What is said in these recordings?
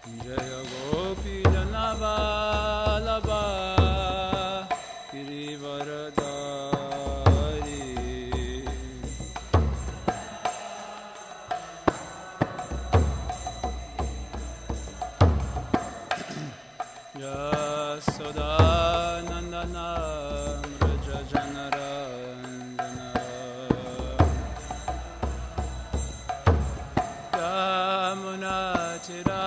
Jaya Gopi Janavalabha Girivaradari Yasodanandana Vraja Janarandana Yamunatira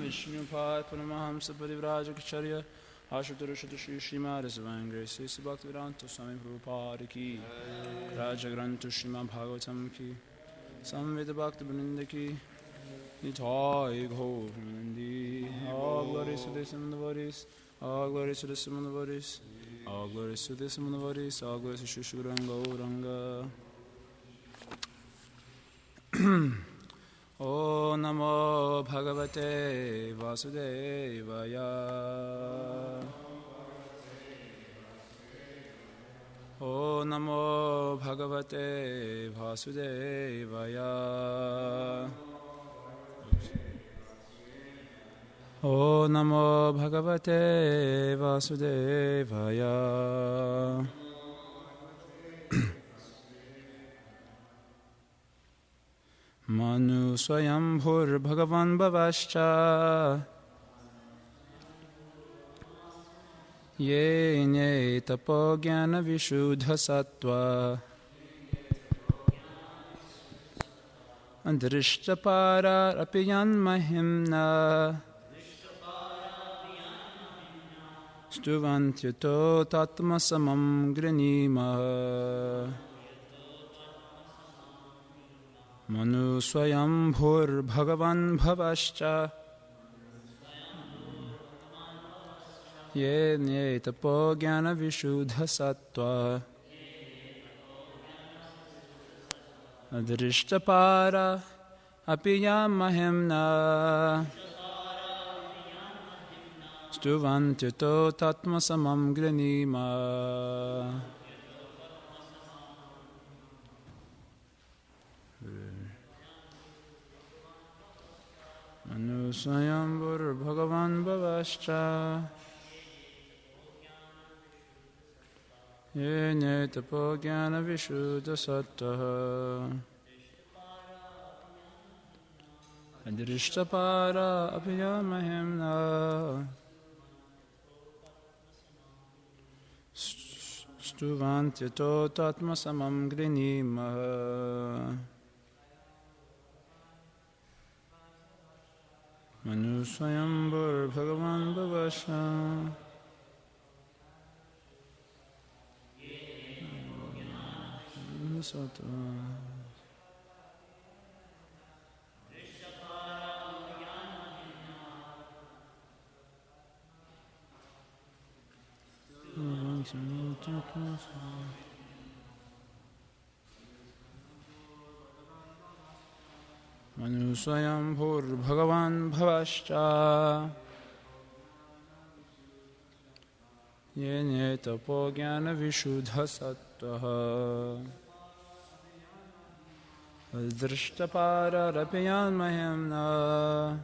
Vishnupada Paramahamsa Parivrajacharya Ashutarashata Shri Srimad Sivangre Sri Bhaktivedanta Swami Prabhupada Ki Raja Granth Srimad Bhagavatam Ki Samveda Bhakti Vrinda Ki Nitai Gaur Nandi All glories to the Samandavaris All glories to the Samandavaris All glories to the Samandavaris All glories to Shri Shuranga Gauranga O Namo Bhagavate Vasudevaya O Namo Bhagavate Vasudevaya O Namo Bhagavate Vasudevaya Manu Swayambhur Bhagavan Bhavascha Ye Nye Tapo Jnana Vishuddha Sattva Andrishtapara Apiyan Mahimna Stuvantyuto Tatmasamam Granima Manu Swayambhur Bhagavan Bhavascha Ye Nye Tapo Jnana Vishuddha Sattva Adrishtapara Apiyam Mahimna Stuvantyuto Tatmasamam Granima Manu Swayambhur Bhagavan Bhavascha Ye Nye Tapo Jnana Vishuddha Sattva Adrishtapara Apiyam Mahimna Stuvantyuto Tatmasamam Granima Manu Swayambhur Bhagavan Bhavascha Manu Swayambhur Bhagavan Bhavascha Ye Nye Tapo Jnana Vishuddha Sattva Adrishtapara Rapiyan Mahimna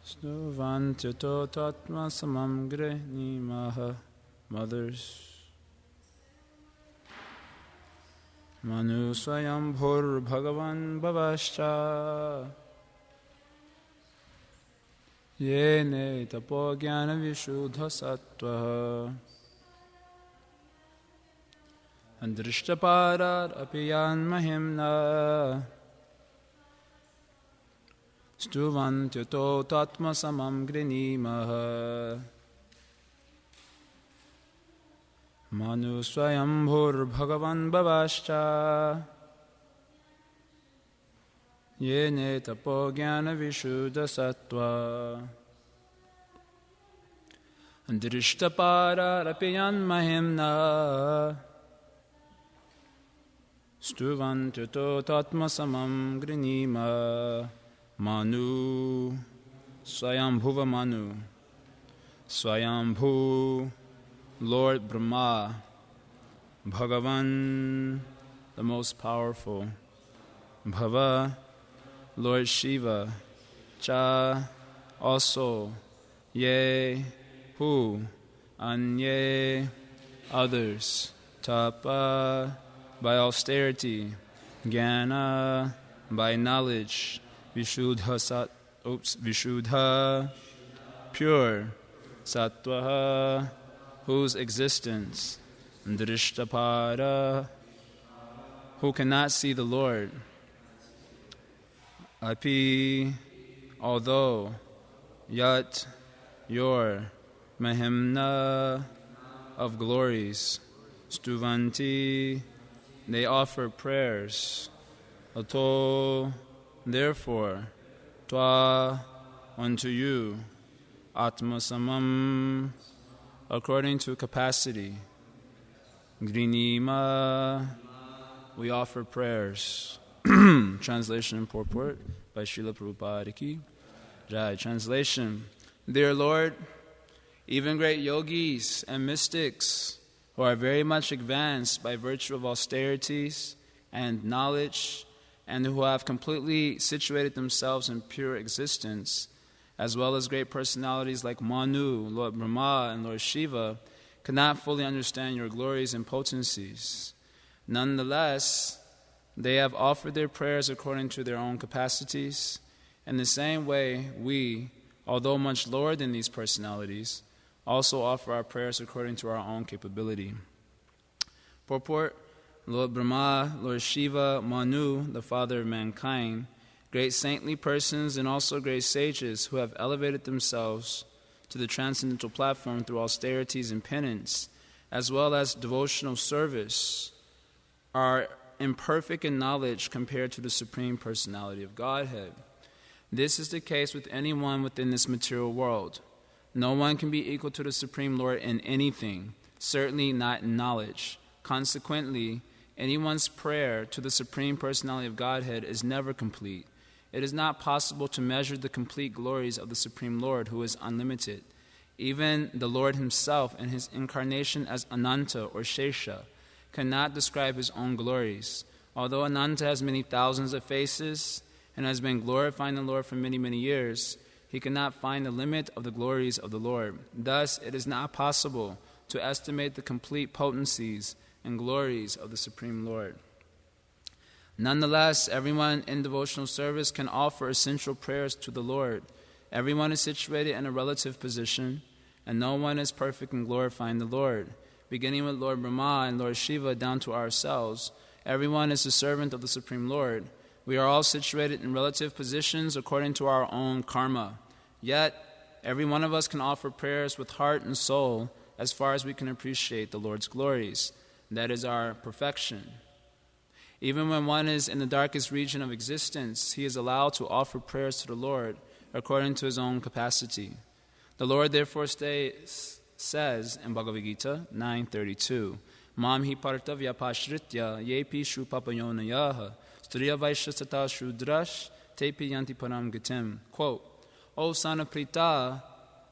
Stuvantyuto Tatmasamam Granima Mothers Manu Swayambhur Bhagavan Bhavascha Ye Nye Tapo Jnana Vishuddha Sattva Andrishtapara Apiyan Mahimna Stuvantyuto Tatmasamam Granima Manu Swayambhur Bhagavan Bhavascha Ye Nye Tapo Jnana Vishuddha Sattva Andrishtapara Apiyan Mahimna Stuvantyuto Tatmasamam Granima Manu Swayambhuva Manu, Swayambhu, Lord Brahma, Bhagavan, the most powerful, Bhava, Lord Shiva, Cha, also, Ye, who, Anye, others, Tapa, by austerity, Jnana, by knowledge, Vishuddha, pure, Sattvaha, whose existence, Drishtapada, who cannot see the Lord, Api, although, Yat, your, Mahimna, of glories, Stuvanti, they offer prayers, Ato, therefore, Twa, unto you, Atmasamam, according to capacity, Grinima, we offer prayers. Translation and purport by Srila Prabhupada Ki Jai. Translation. Dear Lord, even great yogis and mystics who are very much advanced by virtue of austerities and knowledge, and who have completely situated themselves in pure existence, as well as great personalities like Manu, Lord Brahma, and Lord Shiva, cannot fully understand your glories and potencies. Nonetheless, they have offered their prayers according to their own capacities. In the same way, we, although much lower than these personalities, also offer our prayers according to our own capability. Purport: Lord Brahma, Lord Shiva, Manu, the father of mankind, great saintly persons and also great sages who have elevated themselves to the transcendental platform through austerities and penance, as well as devotional service, are imperfect in knowledge compared to the Supreme Personality of Godhead. This is the case with anyone within this material world. No one can be equal to the Supreme Lord in anything, certainly not in knowledge. Consequently, anyone's prayer to the Supreme Personality of Godhead is never complete. It is not possible to measure the complete glories of the Supreme Lord, who is unlimited. Even the Lord himself in his incarnation as Ananta or Shesha cannot describe his own glories. Although Ananta has many thousands of faces and has been glorifying the Lord for many, many years, he cannot find the limit of the glories of the Lord. Thus, it is not possible to estimate the complete potencies and glories of the Supreme Lord. Nonetheless, everyone in devotional service can offer essential prayers to the Lord. Everyone is situated in a relative position, and no one is perfect in glorifying the Lord. Beginning with Lord Brahma and Lord Shiva down to ourselves, everyone is a servant of the Supreme Lord. We are all situated in relative positions according to our own karma. Yet, every one of us can offer prayers with heart and soul as far as we can appreciate the Lord's glories. That is our perfection. Even when one is in the darkest region of existence, he is allowed to offer prayers to the Lord according to his own capacity. The Lord therefore says in Bhagavad Gita 9:32, Mam hi parta vyapashritya yepi shupapayonayaha striya vaishasata shudrash tepi yanti param gatim. Quote, O son of Prita,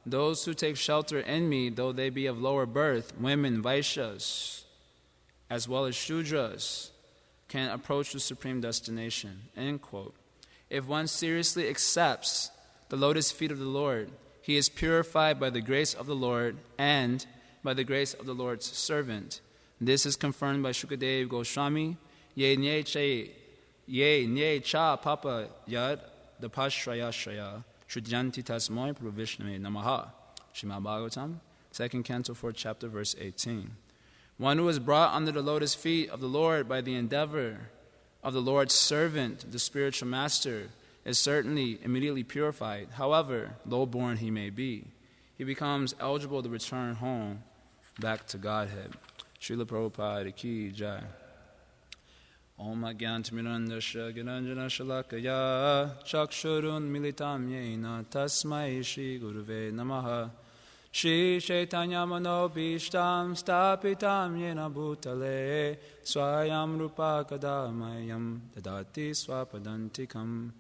those who take shelter in me, though they be of lower birth, women, Vaishyas, as well as Shudras, can approach the supreme destination. End quote. If one seriously accepts the lotus feet of the Lord, he is purified by the grace of the Lord and by the grace of the Lord's servant. This is confirmed by Shukadev Goswami. Ye nye cha papa yad dapashraya shraya shudyanti tasmoy pravishname namaha. Srimad Bhagavatam, 2nd Canto, 4th Chapter, verse 18. One who is brought under the lotus feet of the Lord by the endeavor of the Lord's servant, the spiritual master, is certainly immediately purified. However, low-born he may be, he becomes eligible to return home back to Godhead. Srila Prabhupada Ki Jai. Om Agyantimirandasya Giranjana Shalakaya Chakshurun Militam Yena Tasmai Shri Guruve Namaha Shri Chaitanya Manobhishtam Stapitam Yena Bhutale Swayam Rupa Kadamayam Dadati Swapadantikam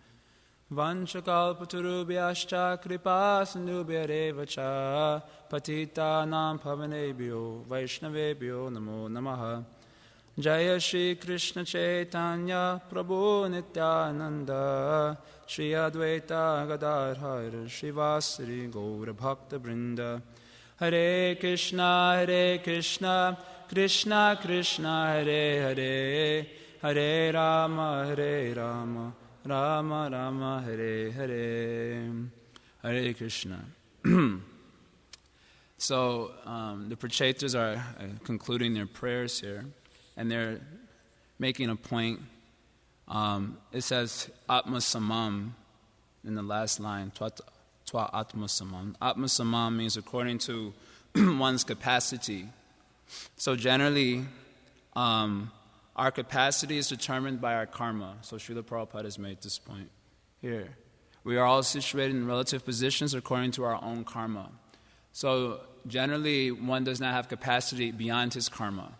Vanchakalpatarubhyascha kripa sindhubhyareva cha patitanam pavanebhyo vaishnavebhyo namo namaha. Jaya Shri Krishna Chaitanya Prabhu Nityananda Shri Advaita Gadadhar Shivasri Gaura Bhakta Vrinda. Hare Krishna Krishna Krishna Hare Hare Hare Rama Rama Rama Hare Hare. Hare Krishna. So the Prachettas are concluding their prayers here, and they're making a point. It says Atma Samam in the last line, Twa Atma Samam. Atma Samam means according to one's capacity. So generally, our capacity is determined by our karma. So Srila Prabhupada has made this point here. We are all situated in relative positions according to our own karma. So generally, one does not have capacity beyond his karma.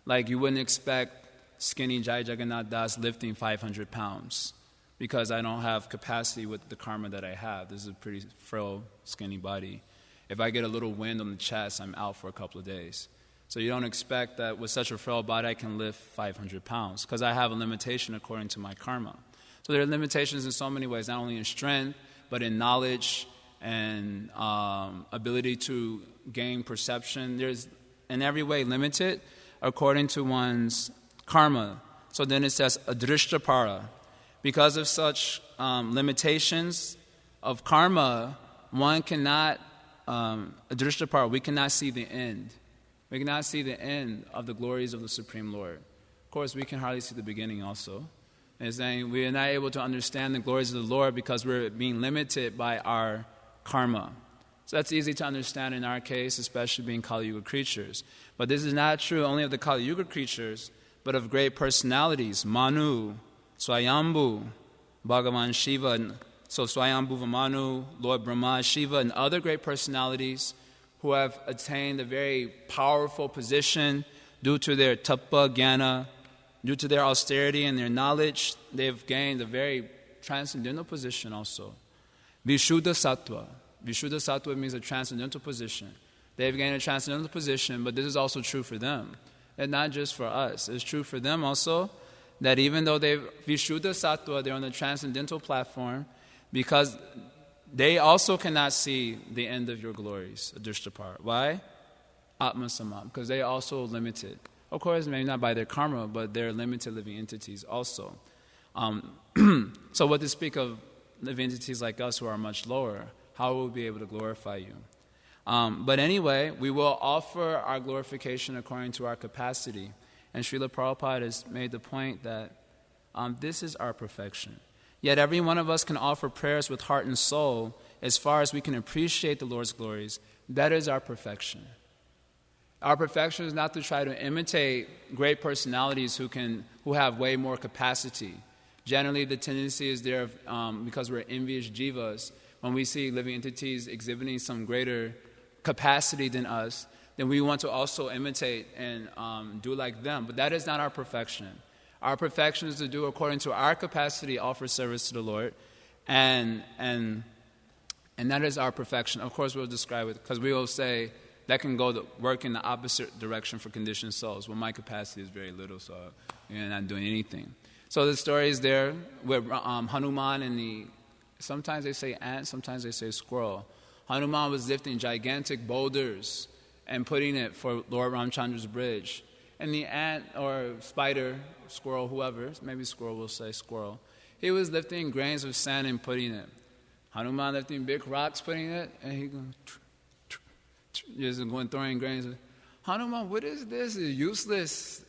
Like you wouldn't expect skinny Jai Jagannath Das lifting 500 pounds because I don't have capacity with the karma that I have. This is a pretty frail, skinny body. If I get a little wind on the chest, I'm out for a couple of days. So you don't expect that with such a frail body I can lift 500 pounds because I have a limitation according to my karma. So there are limitations in so many ways, not only in strength, but in knowledge and ability to gain perception. There's in every way limited according to one's karma. So then it says adrishtapara. Because of such limitations of karma, one cannot, adrishtapara, we cannot see the end. We cannot see the end of the glories of the Supreme Lord. Of course, we can hardly see the beginning also. It's saying we are not able to understand the glories of the Lord because we're being limited by our karma. So that's easy to understand in our case, especially being Kali Yuga creatures. But this is not true only of the Kali Yuga creatures, but of great personalities, Manu, Swayambhu, Bhagavan Shiva, so Swayambhuva Manu, Lord Brahma, Shiva, and other great personalities who have attained a very powerful position due to their tapa, jnana, due to their austerity and their knowledge. They've gained a very transcendental position also. Vishuddha Sattva. Vishuddha Sattva means a transcendental position. They've gained a transcendental position, but this is also true for them. And not just for us. It's true for them also that even though they've Vishuddha Sattva, they're on the transcendental platform, because they also cannot see the end of your glories, Adrishtapara. Why? Atma Samam, because they are also limited. Of course, maybe not by their karma, but they're limited living entities also. So what to speak of living entities like us who are much lower? How will we be able to glorify you? But anyway, we will offer our glorification according to our capacity. And Srila Prabhupada has made the point that this is our perfection. Yet every one of us can offer prayers with heart and soul as far as we can appreciate the Lord's glories. That is our perfection. Our perfection is not to try to imitate great personalities who have way more capacity. Generally, the tendency is there because we're envious jivas. When we see living entities exhibiting some greater capacity than us, then we want to also imitate and do like them. But that is not our perfection. Our perfection is to do according to our capacity, offer service to the Lord, and that is our perfection. Of course, we'll describe it because we will say that can go to work in the opposite direction for conditioned souls. Well, my capacity is very little, so you're not doing anything. So the story is there with Hanuman and sometimes they say ant, sometimes they say squirrel. Hanuman was lifting gigantic boulders and putting it for Lord Ramchandra's bridge. And the ant or spider, squirrel, whoever, maybe squirrel will say squirrel, he was lifting grains of sand and putting it. Hanuman lifting big rocks, putting it, and he just going throwing grains. Hanuman, what is this? It's useless.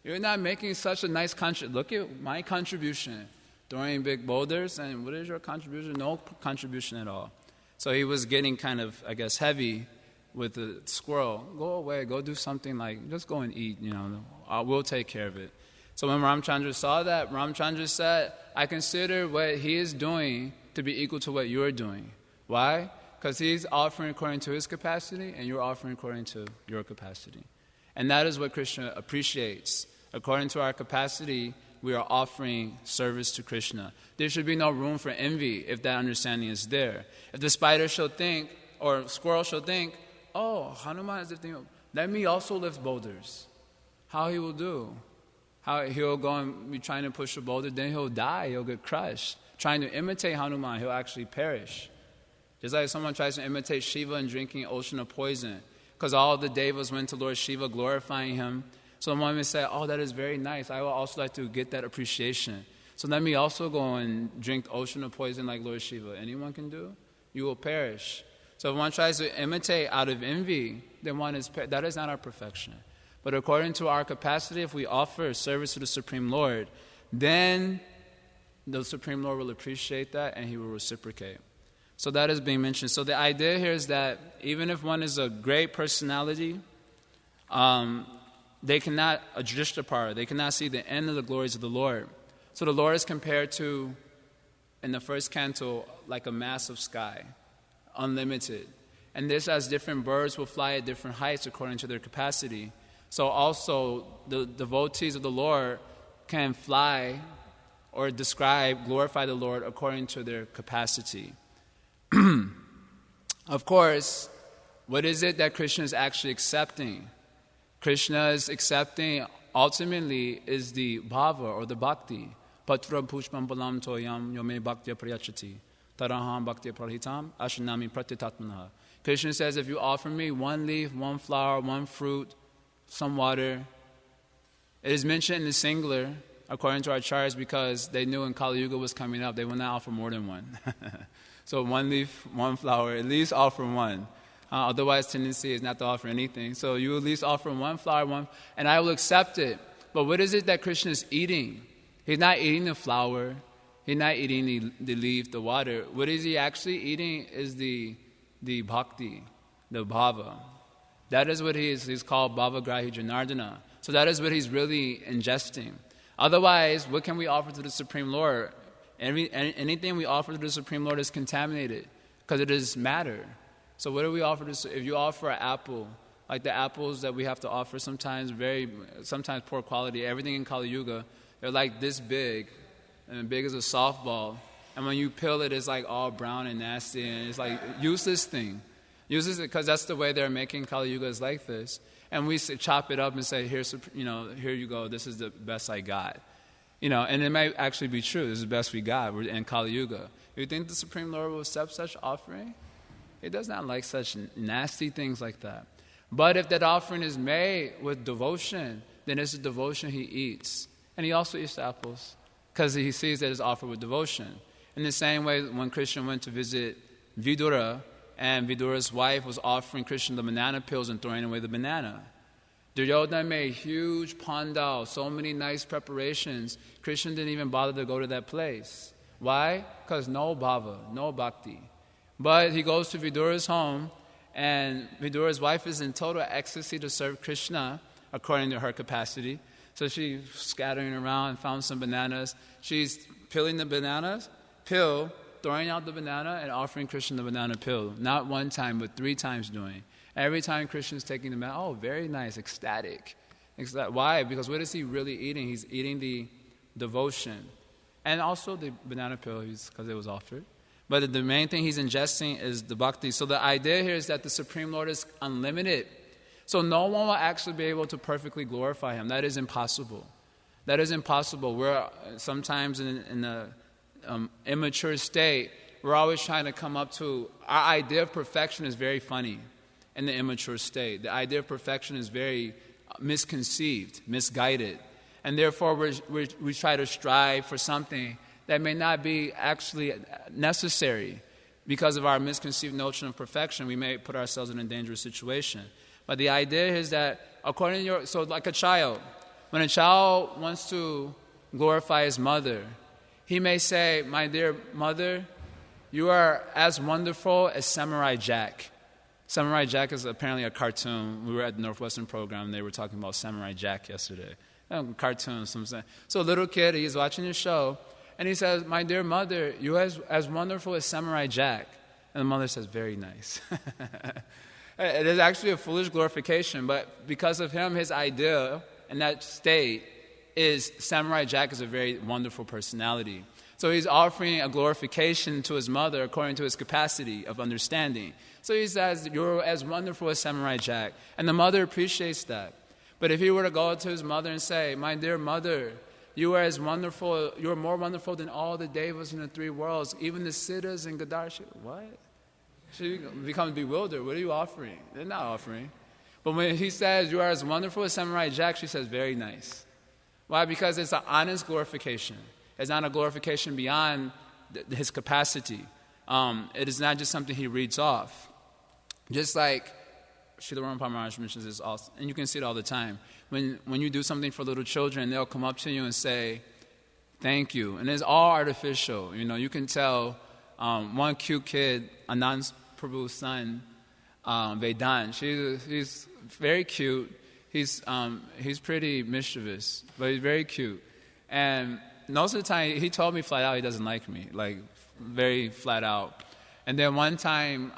You're not making such a nice contribution. Look at my contribution. Throwing big boulders, and what is your contribution? No contribution at all. So he was getting kind of, I guess, heavy with the squirrel. Go away, go do something like, just go and eat, we'll take care of it. So when Ramchandra saw that, Ramchandra said, I consider what he is doing to be equal to what you're doing. Why? Because he's offering according to his capacity, and you're offering according to your capacity. And that is what Krishna appreciates. According to our capacity, we are offering service to Krishna. There should be no room for envy if that understanding is there. If the spider shall think, or squirrel shall think, oh, Hanuman is the thing, let me also lift boulders. How he will do? How he'll go and be trying to push a boulder, then he'll die, he'll get crushed. Trying to imitate Hanuman, he'll actually perish. Just like someone tries to imitate Shiva and drinking an ocean of poison, because all the devas went to Lord Shiva glorifying him. So one may say, oh, that is very nice. I would also like to get that appreciation. So let me also go and drink the ocean of poison like Lord Shiva. Anyone can do? You will perish. So if one tries to imitate out of envy, then that is not our perfection. But according to our capacity, if we offer service to the Supreme Lord, then the Supreme Lord will appreciate that and he will reciprocate. So that is being mentioned. So the idea here is that even if one is a great personality, they cannot, a Drishtapara, they cannot see the end of the glories of the Lord. So the Lord is compared to, in the first canto, like a massive sky, unlimited. And this as different birds will fly at different heights according to their capacity. So also the devotees of the Lord can fly or glorify the Lord according to their capacity. Of course, what is it that Krishna is actually accepting? Krishna is accepting, ultimately, is the bhava or the bhakti. Patra pushpam balam toyam yome bhaktya prayachati taraham bhaktya praritam ashanami pratitatmanaha. Krishna says, if you offer me one leaf, one flower, one fruit, some water, it is mentioned in the singular, according to our acharyas, because they knew when Kali Yuga was coming up, they would not offer more than one. So one leaf, one flower, at least offer one. Otherwise, tendency is not to offer anything. So you at least offer one flower, and I will accept it. But what is it that Krishna is eating? He's not eating the flower. He's not eating the leaf, the water. What is he actually eating is the bhakti, the bhava. That is what he is. He's called Bhavagrahi Janardana. So that is what he's really ingesting. Otherwise, what can we offer to the Supreme Lord? Anything we offer to the Supreme Lord is contaminated because it is matter. So what do we offer? If you offer an apple, like the apples that we have to offer, sometimes poor quality. Everything in Kali Yuga, they're like this big, and big as a softball. And when you peel it, it's like all brown and nasty, and it's like useless thing. Useless because that's the way they're making Kali Yuga is like this. And we chop it up and say, here you go. This is the best I got. And it might actually be true. This is the best we got. We're in Kali Yuga. You think the Supreme Lord will accept such offering? He does not like such nasty things like that. But if that offering is made with devotion, then it's the devotion he eats. And he also eats the apples because he sees that it's offered with devotion. In the same way, when Krishna went to visit Vidura, and Vidura's wife was offering Krishna the banana peels and throwing away the banana. Duryodhana made huge pandal, so many nice preparations. Krishna didn't even bother to go to that place. Why? Because no bhava, no bhakti. But he goes to Vidura's home, and Vidura's wife is in total ecstasy to serve Krishna according to her capacity. So she's scattering around and found some bananas. She's peeling the bananas, throwing out the banana and offering Krishna the banana peel. Not one time, but 3 times doing. Every time Krishna's taking the banana, oh, very nice, ecstatic. Why? Because what is he really eating? He's eating the devotion. And also the banana peel, because it was offered. But the main thing he's ingesting is the bhakti. So the idea here is that the Supreme Lord is unlimited. So no one will actually be able to perfectly glorify him. That is impossible. That is impossible. We're sometimes in a immature state, we're always trying to come up to, our idea of perfection is very funny in the immature state. The idea of perfection is very misconceived, misguided. And therefore we try to strive for something that may not be actually necessary. Because of our misconceived notion of perfection, we may put ourselves in a dangerous situation. But the idea is that so like a child, when a child wants to glorify his mother, he may say, my dear mother, you are as wonderful as Samurai Jack. Samurai Jack is apparently a cartoon. We were at the Northwestern program, and they were talking about Samurai Jack yesterday. Cartoons, something. So a little kid, he's watching the show, and he says, my dear mother, you are as wonderful as Samurai Jack. And the mother says, very nice. It is actually a foolish glorification, but because of him, his idea in that state is Samurai Jack is a very wonderful personality. So he's offering a glorification to his mother according to his capacity of understanding. So he says, you're as wonderful as Samurai Jack. And the mother appreciates that. But if he were to go to his mother and say, my dear mother, you are as wonderful, you are more wonderful than all the devas in the three worlds, even the Siddhas and Gadar. What? She becomes bewildered. What are you offering? They're not offering. But when he says, you are as wonderful as Samurai Jack, she says, very nice. Why? Because it's an honest glorification. It's not a glorification beyond his capacity. It is not just something he reads off. Just like Srila Ramapal Maharaj mentions this also, and you can see it all the time. When you do something for little children, they'll come up to you and say, thank you. And it's all artificial. You can tell one cute kid, Anand Prabhu's son, Vedant, he's very cute. He's pretty mischievous, but he's very cute. And most of the time, he told me flat out he doesn't like me, like very flat out. And then one time,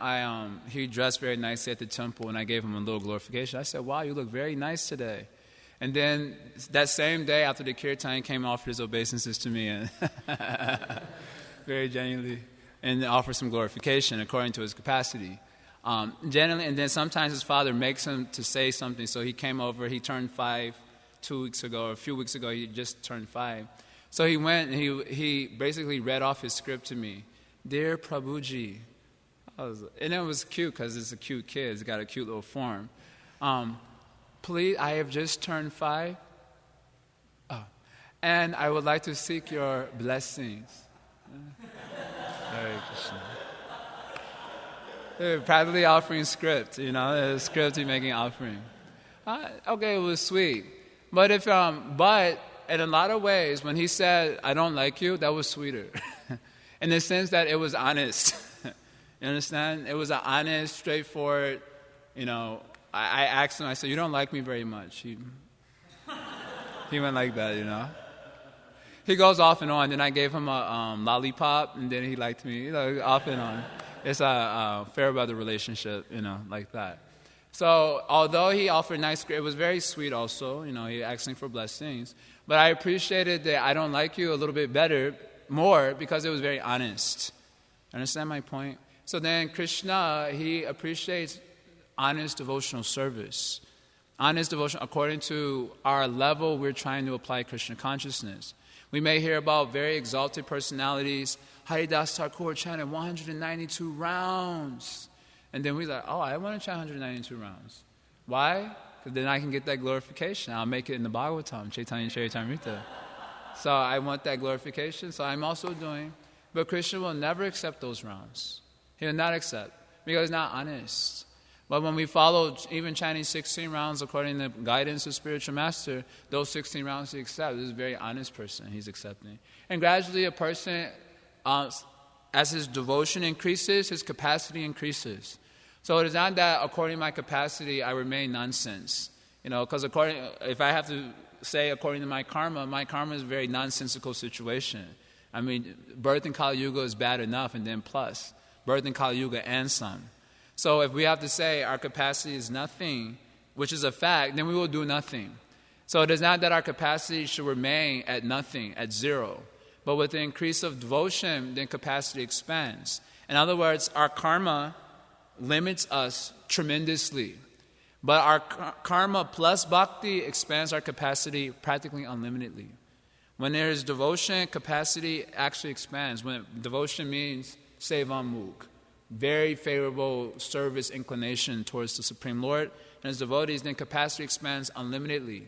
he dressed very nicely at the temple, and I gave him a little glorification. I said, wow, you look very nice today. And then that same day, after the kirtan, he came and offered his obeisances to me, and very genuinely, and offered some glorification according to his capacity. Generally, and then sometimes his father makes him to say something. So he came over, he turned 5 2 weeks ago, or a few weeks ago, he just turned 5. So he went and he basically read off his script to me. Dear Prabhuji. And it was cute because it's a cute kid. It's got a cute little form. Please, I have just turned 5. And I would like to seek your blessings. Hare Krishna. They're practically offering script, the script he's making offering. Okay, it was sweet. But in a lot of ways, when he said, I don't like you, that was sweeter. In the sense that it was honest. You understand? It was an honest, straightforward, I asked him, I said, you don't like me very much. He went like that, He goes off and on. Then I gave him a lollipop, and then he liked me, off and on. It's a fair weather relationship, like that. So although he offered nice, it was very sweet also, he asking for blessings. But I appreciated that I don't like you a little bit more because it was very honest. Understand my point? So then Krishna, he appreciates honest devotional service. Honest devotion according to our level we're trying to apply Krishna consciousness. We may hear about very exalted personalities. Haridas Thakur chanted 192 rounds. And then we're like, I want to chant 192 rounds. Why? Because then I can get that glorification. I'll make it in the Bhagavatam, Chaitanya Charitamrita. So I want that glorification, so I'm also doing. But Krishna will never accept those rounds. He will not accept, because it's not honest. But when we follow even chanting 16 rounds according to the guidance of spiritual master, those 16 rounds he accepts. This is a very honest person he's accepting. And gradually a person, as his devotion increases, his capacity increases. So it is not that according to my capacity I remain nonsense. Because if I have to say according to my karma is a very nonsensical situation. I mean, birth in Kali Yuga is bad enough, and then plus birth in Kali Yuga and some. So if we have to say our capacity is nothing, which is a fact, then we will do nothing. So it is not that our capacity should remain at nothing, at zero. But with the increase of devotion, then capacity expands. In other words, our karma limits us tremendously. But our karma plus bhakti expands our capacity practically unlimitedly. When there is devotion, capacity actually expands. When devotion means sevamukh, very favorable service inclination towards the Supreme Lord. And as devotees, then capacity expands unlimitedly.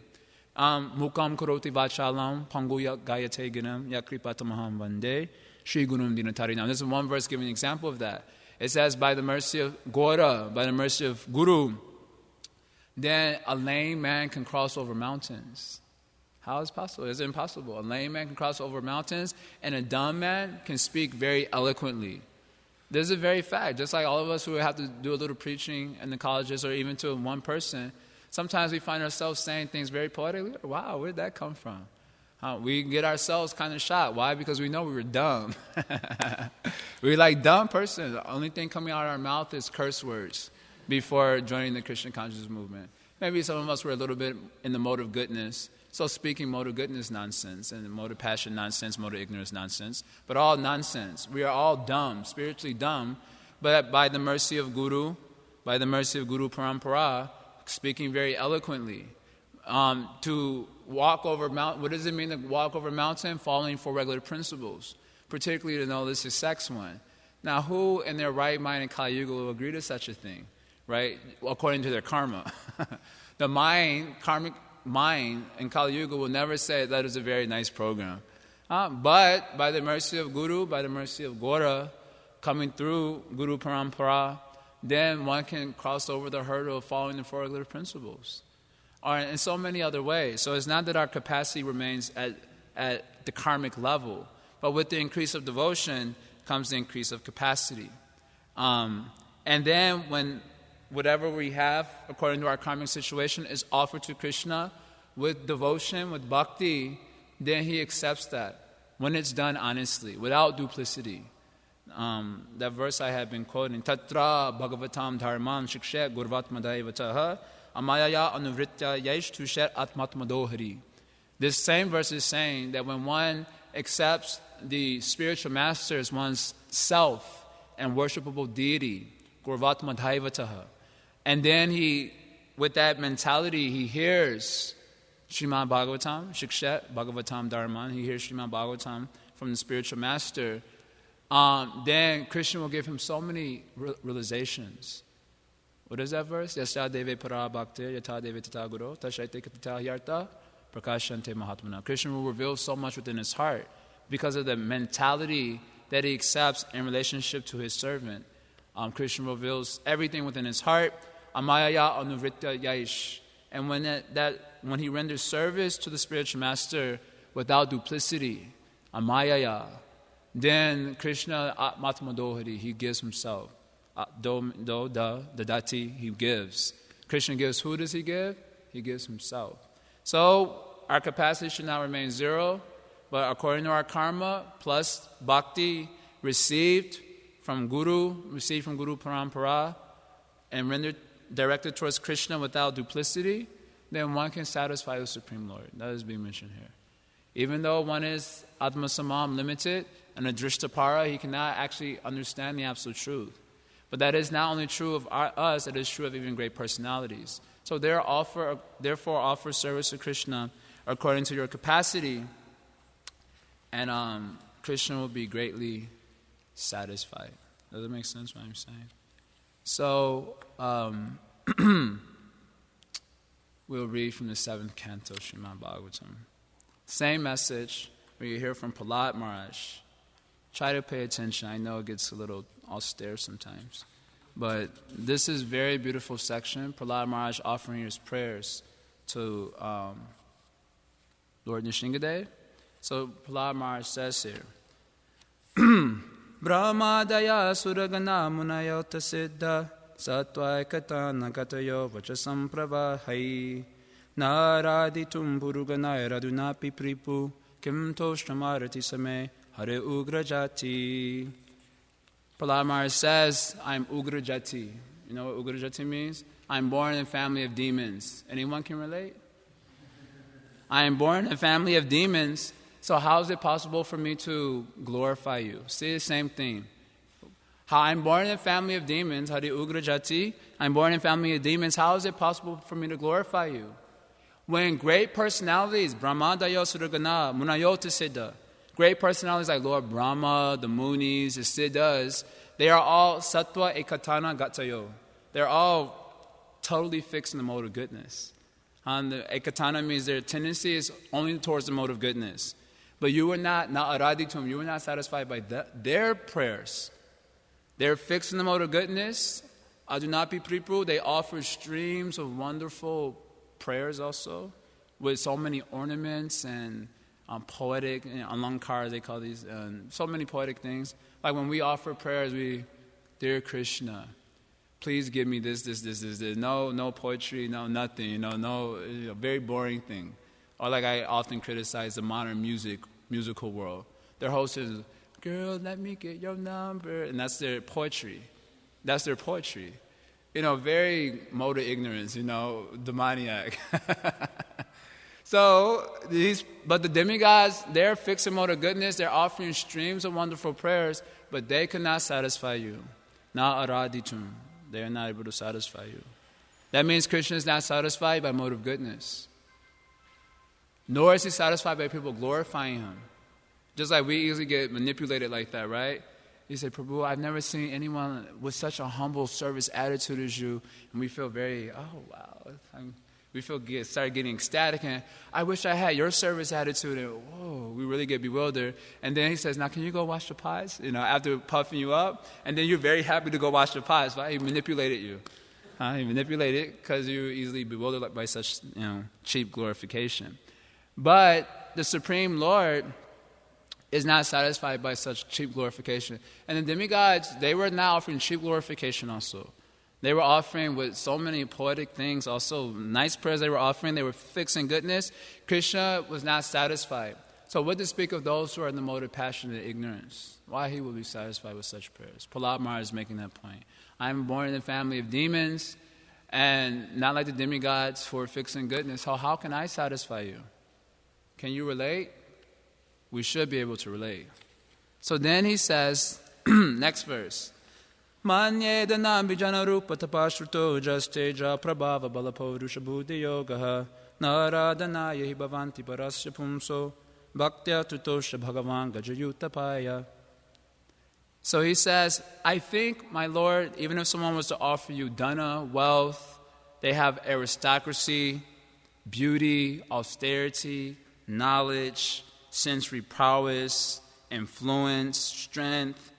Mukam karoti vachalam panguya gayate ginam yakripatamaham vande Shri Gunum Dinatarinam. This is one verse giving an example of that. It says, by the mercy of Gora, by the mercy of Guru, then a lame man can cross over mountains. How is it possible? It's impossible. A lame man can cross over mountains, and a dumb man can speak very eloquently. This is a very fact. Just like all of us who have to do a little preaching in the colleges, or even to one person, sometimes we find ourselves saying things very poetically. Wow, where did that come from? We get ourselves kind of shocked. Why? Because we know we were dumb. We're like dumb person. The only thing coming out of our mouth is curse words before joining the Krishna consciousness movement. Maybe some of us were a little bit in the mode of goodness, So speaking mode of goodness nonsense, and mode of passion nonsense, mode of ignorance nonsense, but all nonsense. We are all dumb, spiritually dumb, but by the mercy of Guru Parampara, speaking very eloquently, to walk over mountain. What does it mean to walk over mountain? Following four regular principles, particularly to know this is sex one. Now, who in their right mind in Kali Yuga will agree to such a thing, right? According to their karma. The karmic mind in Kali Yuga will never say that is a very nice program. But by the mercy of Guru, by the mercy of Gora, coming through Guru Parampara, then one can cross over the hurdle of following the four regular principles. Or in so many other ways. So it's not that our capacity remains at the karmic level, but with the increase of devotion comes the increase of capacity. And then when whatever we have, according to our karmic situation, is offered to Krishna with devotion, with bhakti, then he accepts that when it's done honestly, without duplicity. That verse I have been quoting, Tatra Bhagavatam Dharman Shikshet Gurvatmadayavataha Amayaya Anuvritya Yesh Tushet Atmatmadohari. This same verse is saying that when one accepts the spiritual master as one's self and worshipable deity, Gurvatmadayavataha, and then he, with that mentality, he hears Srimad Bhagavatam, Shikshet Bhagavatam Dharman, he hears Srimad Bhagavatam from the spiritual master, then Krishna will give him so many realizations. What is that verse? Yasya deve para bhakti yata deve tata guru tashaite katita yarta prakashante mahatmana. Krishna will reveal so much within his heart because of the mentality that he accepts in relationship to his servant. Krishna reveals everything within his heart. Amayaya anuvritya yaish. And when he renders service to the spiritual master without duplicity, amayaya, then Krishna atmatmadohari, he gives himself. The dati, he gives. Krishna gives. Who does he give? He gives himself. So our capacity should not remain zero, but according to our karma, plus bhakti received from Guru Parampara, and rendered directed towards Krishna without duplicity, then one can satisfy the Supreme Lord. That is being mentioned here. Even though one is Atma Samam, limited, and a Drishtapara, he cannot actually understand the absolute truth. But that is not only true of us, it is true of even great personalities. So therefore offer service to Krishna according to your capacity, and Krishna will be greatly satisfied. Does that make sense what I'm saying? So we'll read from the 7th canto, Srimad Bhagavatam. Same message, where you hear from Prahlad Maharaj. Try to pay attention. I know it gets a little austere sometimes. But this is a very beautiful section. Prahlad Maharaj offering his prayers to Lord Nrsingadev. So Prahlad Maharaj says here, Brahmadaya suragana munayota siddha satvaikata nagatayo vachasam pravahai naraditum puruganaya radunapi pripu kim toshtamarati same hare ugrajati. Prahlad Maharaj says, I'm ugrajati. You know what ugrajati means? I'm born in a family of demons. Anyone can relate? I am born in a family of demons. So how is it possible for me to glorify you? See the same thing. How I'm born in a family of demons, Hari Ugrajati, I'm born in a family of demons, how is it possible for me to glorify you? When great personalities, Brahmadayo Suragana, Munayota Siddha, great personalities like Lord Brahma, the Munis, the Siddhas, they are all Sattva Ekatana Gatayo. They're all totally fixed in the mode of goodness. And the Ekatana means their tendency is only towards the mode of goodness. But you were not araditum, you were not satisfied by their prayers. They're fixed in the mode of goodness. Adunapi Pripu, they offer streams of wonderful prayers also, with so many ornaments and poetic, alankar, they call these, so many poetic things. Like when we offer prayers, Dear Krishna, please give me this. No poetry, no nothing, no very boring thing. Or like I often criticize the modern musical world. Their host is, girl, let me get your number. And that's their poetry. Very mode of ignorance, demoniac. But the demigods, they're fixed in mode of goodness, they're offering streams of wonderful prayers, but they cannot satisfy you. Na araditum. They are not able to satisfy you. That means Krishna is not satisfied by mode of goodness. Nor is he satisfied by people glorifying him. Just like we easily get manipulated like that, right? You say, Prabhu, I've never seen anyone with such a humble service attitude as you. And we feel very, oh, wow. Start getting ecstatic. And I wish I had your service attitude. And whoa, we really get bewildered. And then he says, now can you go wash the pies? After puffing you up. And then you're very happy to go wash the pies. Right? He manipulated you. He manipulated because you're easily bewildered by such cheap glorification. But the Supreme Lord is not satisfied by such cheap glorification. And the demigods, they were not offering cheap glorification also. They were offering with so many poetic things, also nice prayers they were offering. They were fixing goodness. Krishna was not satisfied. So what to speak of those who are in the mode of passion and ignorance? Why he will be satisfied with such prayers? Prahlad Maharaj is making that point. I'm born in a family of demons, and not like the demigods who are fixing goodness. So how can I satisfy you? Can you relate? We should be able to relate. So then he says, next verse, Manye danam vijana rupa tapashruto jasteja prabhava balapurusha buddhi yogaha naradhanaya hi bhavanti parasya pumso bhaktya tutosha bhagavan gajayutapaya. So he says, I think, my Lord, even if someone was to offer you dana, wealth, they have aristocracy, beauty, austerity, knowledge, sensory prowess, influence, strength,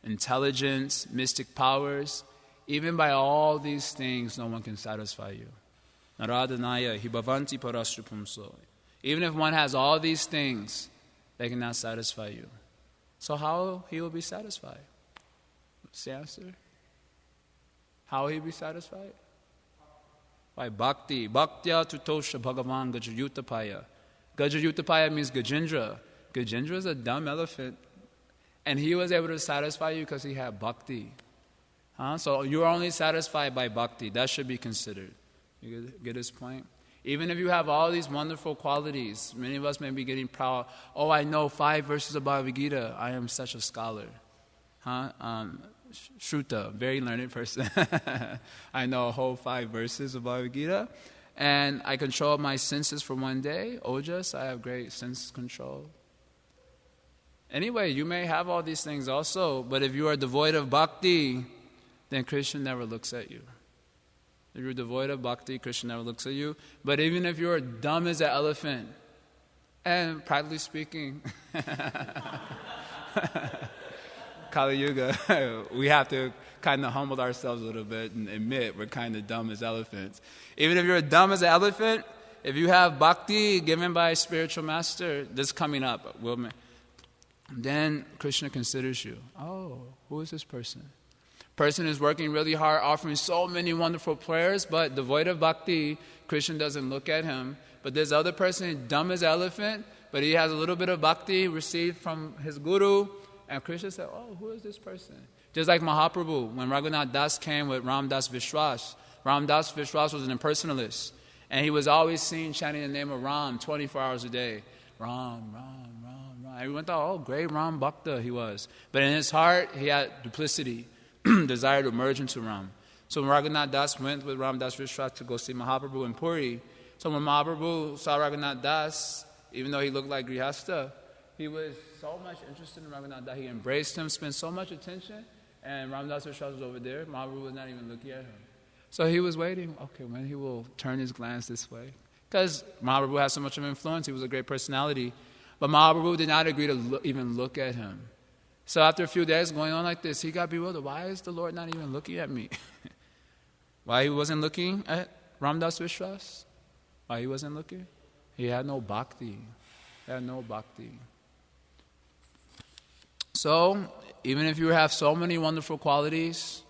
intelligence, mystic powers. Even by all these things, no one can satisfy you. Naradhanaya hi bhavanti parasya pumso. Even if one has all these things, they cannot satisfy you. So how he will be satisfied? What's the answer? How will he be satisfied? By bhakti. Bhaktya tutosha bhagavan gajayutapaya. Gajayutapaya means Gajendra. Gajendra is a dumb elephant. And he was able to satisfy you because he had bhakti. So you are only satisfied by bhakti. That should be considered. You get his point? Even if you have all these wonderful qualities, many of us may be getting proud. Oh, I know 5 verses of Bhagavad Gita. I am such a scholar. Shruta, very learned person. I know a whole 5 verses of Bhagavad Gita. And I control my senses for one day. Ojas, I have great sense control. Anyway, you may have all these things also, but if you are devoid of bhakti, then Krishna never looks at you. If you're devoid of bhakti, Krishna never looks at you. But even if you're dumb as an elephant, and practically speaking, Kali Yuga, we have to kind of humble ourselves a little bit and admit we're kind of dumb as elephants. Even if you're dumb as an elephant, if you have bhakti given by a spiritual master, this coming up, then Krishna considers you. Oh, who is this person? Person is working really hard, offering so many wonderful prayers, but devoid of bhakti, Krishna doesn't look at him. But this other person, dumb as an elephant, but he has a little bit of bhakti received from his guru, and Krishna said, oh, who is this person? Just like Mahaprabhu, when Raghunath Das came with Ram Das Vishwas. Ram Das Vishwas was an impersonalist, and he was always seen chanting the name of Ram 24 hours a day. Ram, Ram, Ram, Ram. Everyone thought, oh, great Ram Bhakta he was. But in his heart, he had duplicity. Desire to merge into Ram. So when Raghunath Das went with Ram Das Vishwas to go see Mahaprabhu in Puri, so when Mahaprabhu saw Raghunath Das, even though he looked like Grihastha, he was so much interested in Raghunath Das. He embraced him, spent so much attention, and Ram Das Vishwas was over there. Mahaprabhu was not even looking at him. So he was waiting, okay, when he will turn his glance this way. Because Mahaprabhu has so much of influence, he was a great personality. But Mahaprabhu did not agree to even look at him. So after a few days going on like this, he got bewildered. Why is the Lord not even looking at me? Why he wasn't looking at Ram Das Vishwas? Why he wasn't looking? He had no bhakti. He had no bhakti. So, even if you have so many wonderful qualities,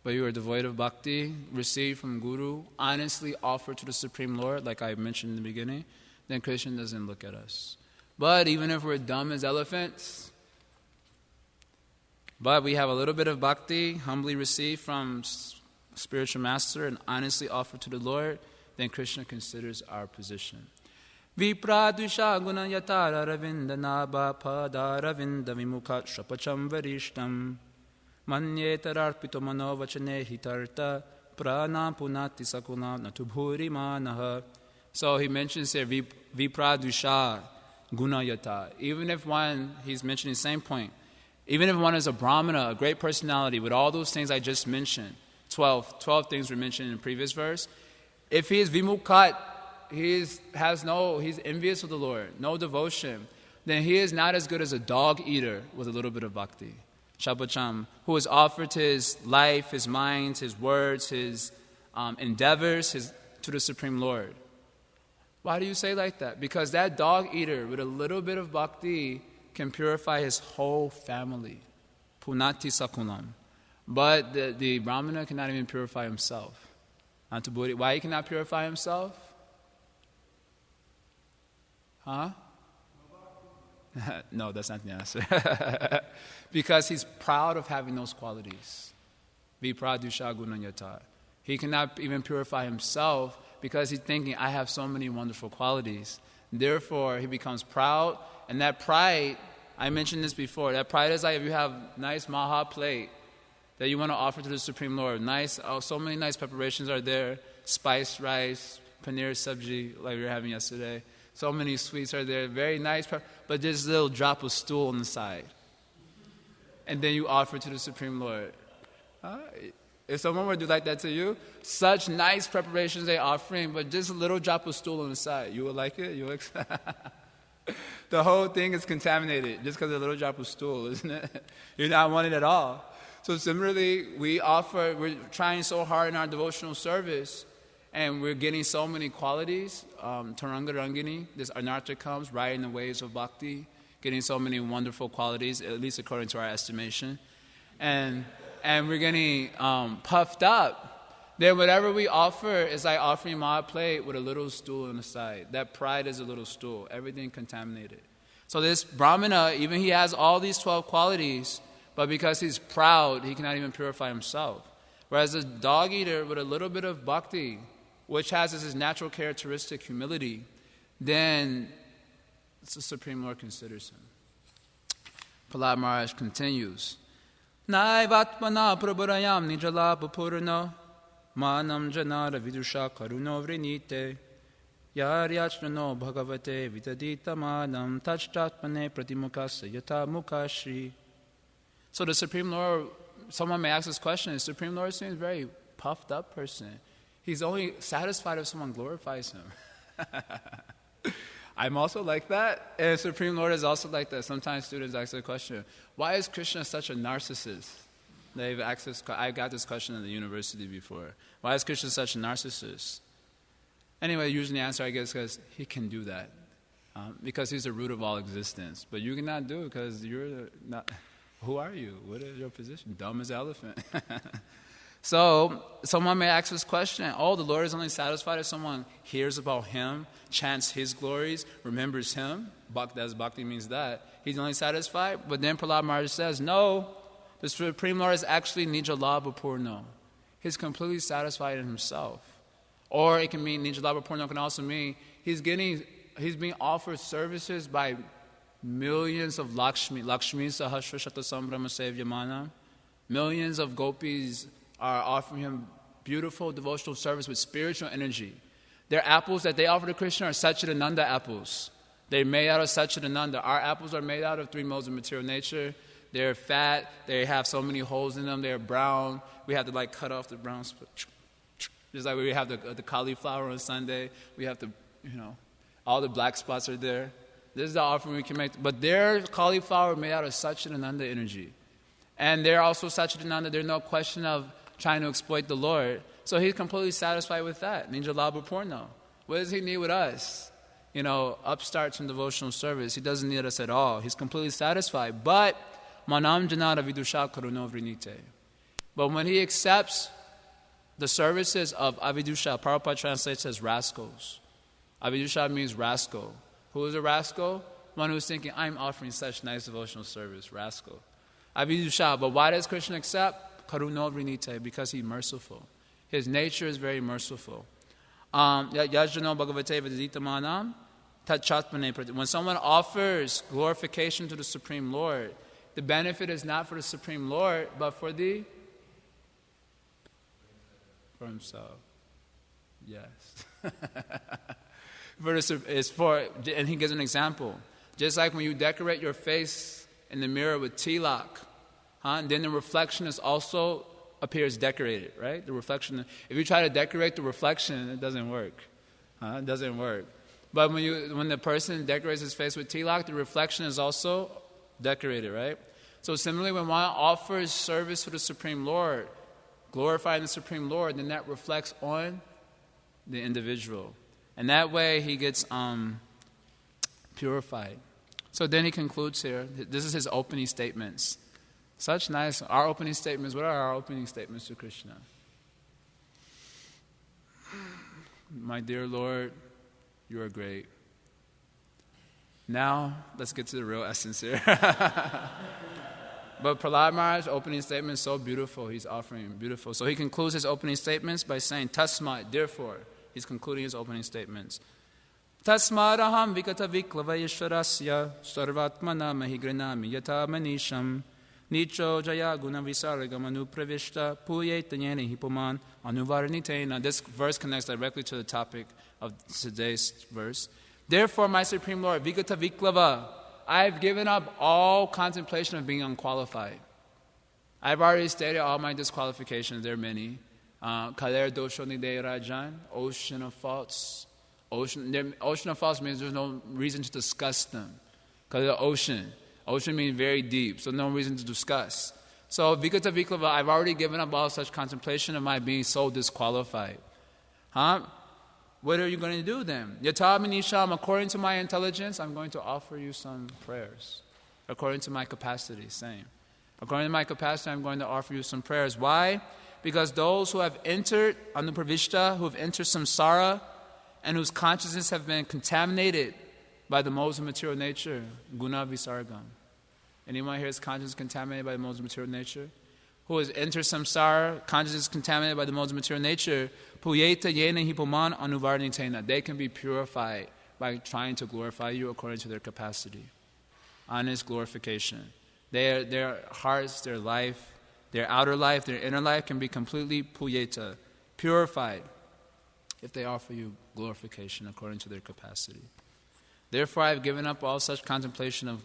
but you are devoid of bhakti, received from Guru, honestly offered to the Supreme Lord, like I mentioned in the beginning, then Krishna doesn't look at us. But even if we're dumb as elephants, but we have a little bit of bhakti, humbly received from spiritual master and honestly offered to the Lord, then Krishna considers our position. Vipradvisha gunayatara ravinda nabha pada ravinda vimukha shapacham varishtam manyetararpito manovachane hitarta prana punati sakuna natubhuri manaha. So he mentions here vipradvisha gunayata. Even if one, he's mentioning the same point, even if one is a brahmana, a great personality, with all those things I just mentioned, 12 things were mentioned in the previous verse, if he is vimukhat, he's envious of the Lord, no devotion, then he is not as good as a dog eater with a little bit of bhakti. Shabacham, who has offered his life, his mind, his words, his endeavors to the Supreme Lord. Why do you say like that? Because that dog eater with a little bit of bhakti can purify his whole family. Punati sakunam. But the brahmana cannot even purify himself. Why he cannot purify himself? Huh? No, that's not the answer. Because he's proud of having those qualities. Vipradusha gunanyata. He cannot even purify himself because he's thinking, I have so many wonderful qualities. Therefore, he becomes proud. And that pride, I mentioned this before, that pride is like if you have nice maha plate that you want to offer to the Supreme Lord. So many nice preparations are there. Spiced rice, paneer sabji, like we were having yesterday. So many sweets are there, very nice, but there's a little drop of stool on the side. And then you offer to the Supreme Lord. If someone were to do like that to you, such nice preparations they're offering, but just a little drop of stool on the side, you would like it? The whole thing is contaminated just because of a little drop of stool, isn't it? You're not wanting it at all. So similarly, we're trying so hard in our devotional service, and we're getting so many qualities. Taranga Rangini, this Anartha comes, riding the waves of bhakti, getting so many wonderful qualities, at least according to our estimation. And we're getting puffed up. Then whatever we offer is like offering my plate with a little stool on the side. That pride is a little stool. Everything contaminated. So this brahmana, even he has all these 12 qualities, but because he's proud, he cannot even purify himself. Whereas the dog eater with a little bit of bhakti, which has as his natural characteristic humility, then the Supreme Lord considers him. Prahlad Maharaj continues, Naivatmana prabharayam nijala papurna manam janara vidusha karuno vrinite yaryachrano bhagavate vitadita manam tachtatmane pratimukasa yata mukashri. So the Supreme Lord, someone may ask this question, the Supreme Lord seems a very puffed up person. He's only satisfied if someone glorifies him. I'm also like that, and the Supreme Lord is also like that. Sometimes students ask the question, why is Krishna such a narcissist? I got this question in the university before. Why is Krishna such a narcissist? Anyway, usually the answer, I guess, because he can do that. Because he's the root of all existence. But you cannot do it because you're not... Who are you? What is your position? Dumb as an elephant. So, someone may ask this question, the Lord is only satisfied if someone hears about him, chants his glories, remembers him. Bhakti means that. He's only satisfied. But then Prahlad Maharaj says, no, the Supreme Lord is actually Nijalabha Purno. He's completely satisfied in himself. Or it can mean, Nijalabha Purno can also mean, he's being offered services by millions of Lakshmi Sahasra Shata Sambrahma Sevyamana. Millions of gopis are offering him beautiful devotional service with spiritual energy. Their apples that they offer to Krishna are Satchidananda apples. They're made out of Satchidananda. Our apples are made out of 3 modes of material nature. They're fat. They have so many holes in them. They're brown. We have to cut off the brown spot. Just like we have the cauliflower on Sunday. We have to, all the black spots are there. This is the offering we can make. But their cauliflower made out of Satchidananda energy. And they're also Satchidananda. There's no question of trying to exploit the Lord. So he's completely satisfied with that. Nijalabha Purno. What does he need with us? Upstarts in devotional service. He doesn't need us at all. He's completely satisfied. But manam janara vidusha karuno vrinite. But when he accepts the services of avidusha, Prabhupada translates as rascals. Avidusha means rascal. Who is a rascal? One who's thinking, I'm offering such nice devotional service. Rascal. Avidusha. But why does Krishna accept? Karuno vrinite, because he's merciful. His nature is very merciful. Yajano bhagavate vidita manam When someone offers glorification to the Supreme Lord, the benefit is not for the Supreme Lord, but for himself. Yes. And he gives an example. Just like when you decorate your face in the mirror with tilak, then the reflection is also appears decorated, right? The reflection. If you try to decorate the reflection, it doesn't work. It doesn't work. But when the person decorates his face with tilak, the reflection is also decorated, right? So similarly, when one offers service to the Supreme Lord, glorifying the Supreme Lord, then that reflects on the individual. And that way he gets purified. So then he concludes here. This is his opening statements. Such nice. Our opening statements. What are our opening statements to Krishna? My dear Lord, you are great. Now, let's get to the real essence here. But Prahlad Maharaj's opening statement is so beautiful. He's offering beautiful. So he concludes his opening statements by saying, Tasmat, therefore. He's concluding his opening statements. Tasmadaham vikata viklavayishwarasya sarvatmana mahigranami yata manisham nicho jaya guna visargamanu pravishta puyetanyani hipuman anuvarnitena. This verse connects directly to the topic of today's verse. Therefore, my Supreme Lord, vikata viklava, I've given up all contemplation of being unqualified. I've already stated all my disqualifications. There are many. Kaler doshoni de rajan, ocean of faults. Ocean of faults means there's no reason to discuss them. Because the ocean means very deep, so no reason to discuss. So vikata viklava, I've already given up all such contemplation of my being so disqualified. What are you going to do then? Yata manisham, according to my intelligence, I'm going to offer you some prayers. According to my capacity, same. According to my capacity, I'm going to offer you some prayers. Why? Because those who have entered anupravishta, who have entered samsara, and whose consciousness have been contaminated by the modes of material nature, guna visargam. Anyone here is consciousness contaminated by the modes of material nature? Who has entered samsara, consciousness contaminated by the modes of material nature, puyeta yena hipoman anuvarnitena. They can be purified by trying to glorify you according to their capacity. Honest glorification. Their hearts, their life, their outer life, their inner life can be completely puyeta, purified, if they offer you glorification according to their capacity. Therefore, I've given up all such contemplation of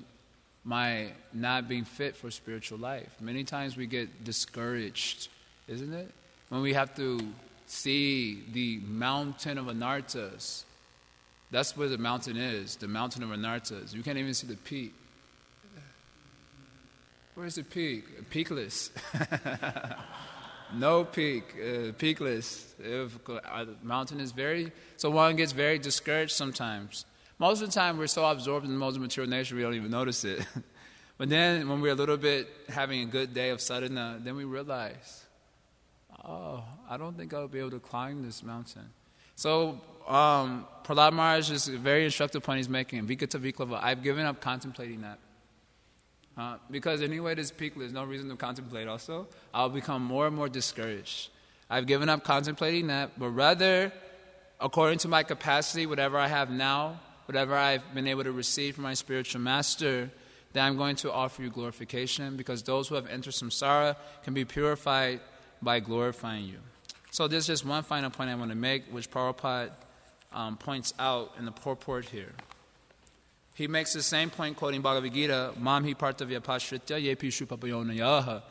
my not being fit for spiritual life. Many times we get discouraged, isn't it? When we have to see the mountain of anarthas. That's where the mountain is, the mountain of anarthas. You can't even see the peak. Where's the peak? Peakless. No peak, peakless. The mountain is so one gets very discouraged sometimes. Most of the time we're so absorbed in the modes of material nature we don't even notice it. But then when we're a little bit having a good day of sadhana, then we realize, I don't think I'll be able to climb this mountain. So Prahlad Maharaj is a very instructive point he's making. Vikata viklava, I've given up contemplating that. Because anyway, this peak, there's no reason to contemplate also. I'll become more and more discouraged. I've given up contemplating that, but rather, according to my capacity, whatever I have now, whatever I've been able to receive from my spiritual master, then I'm going to offer you glorification, because those who have entered samsara can be purified by glorifying you. So there's just one final point I want to make, which Prabhupada points out in the purport here. He makes the same point quoting Bhagavad Gita, Mam hi partavya pashritya yepi shupapayonayaha.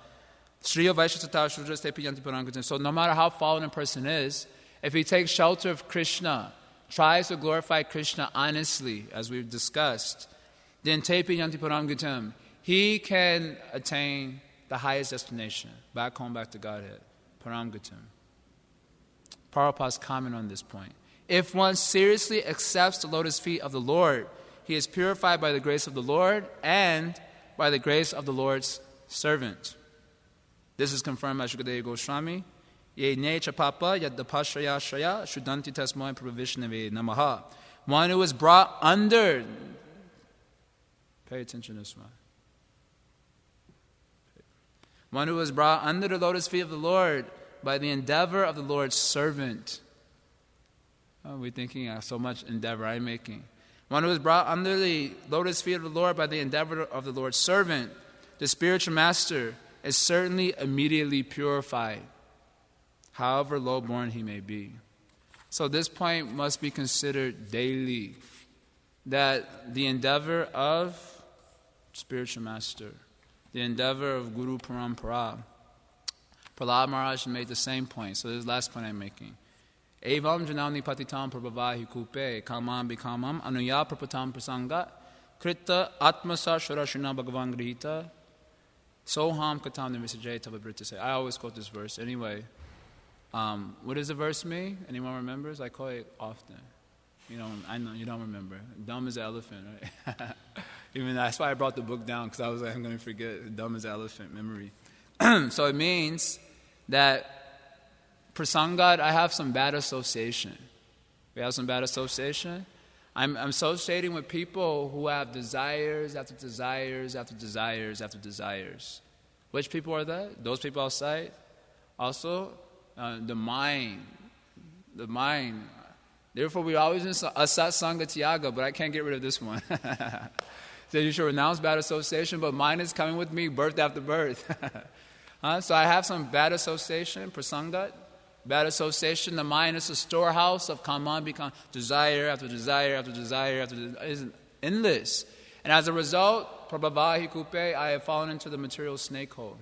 Shriya vaishatata shudras tepi yanti parangatam. So no matter how fallen a person is, if he takes shelter of Krishna, tries to glorify Krishna honestly, as we've discussed, then tepi yanti parangatam, he can attain the highest destination, back home, back to Godhead, paramgatam. Prabhupada's comment on this point. If one seriously accepts the lotus feet of the Lord, he is purified by the grace of the Lord and by the grace of the Lord's servant. This is confirmed by Shukadeva Goswami. Ye ne chapapa yadapashraya shraya shudanti tasmoy pravishnave namaha. One who is brought under. Pay attention to this one. One who is brought under the lotus feet of the Lord by the endeavor of the Lord's servant. Oh, we're thinking so much endeavor I'm making. One who is brought under the lotus feet of the Lord by the endeavor of the Lord's servant, the spiritual master, is certainly immediately purified, however low-born he may be. So this point must be considered daily, that the endeavor of spiritual master, the endeavor of Guru Parampara. Prahlad Maharaj made the same point, so this is the last point I'm making. Evam janani patitam prabhavahi kupe kamam bikamam anuya prapatam prasanga krita atmasa shurashuna bhagavan grihita soham katam nivisajay tavabrita. I always quote this verse. Anyway, what does the verse mean? Anyone remembers? I quote it often. I know you don't remember. Dumb as an elephant, right? Even that's why I brought the book down, because I was like, I'm going to forget. Dumb as an elephant memory. So it means that Prasangat, I have some bad association. We have some bad association. I'm associating with people who have desires after desires after desires after desires. Which people are that? Those people outside. Also, the mind. The mind. Therefore, we always in Asat Sangha Tyaga, but I can't get rid of this one. So you should renounce bad association, but mine is coming with me birth after birth. So I have some bad association, prasangat. Bad association, the mind is a storehouse of kaman, become desire after desire after desire after desire. It's endless. And as a result, prabhavahi kupe, I have fallen into the material snake hole.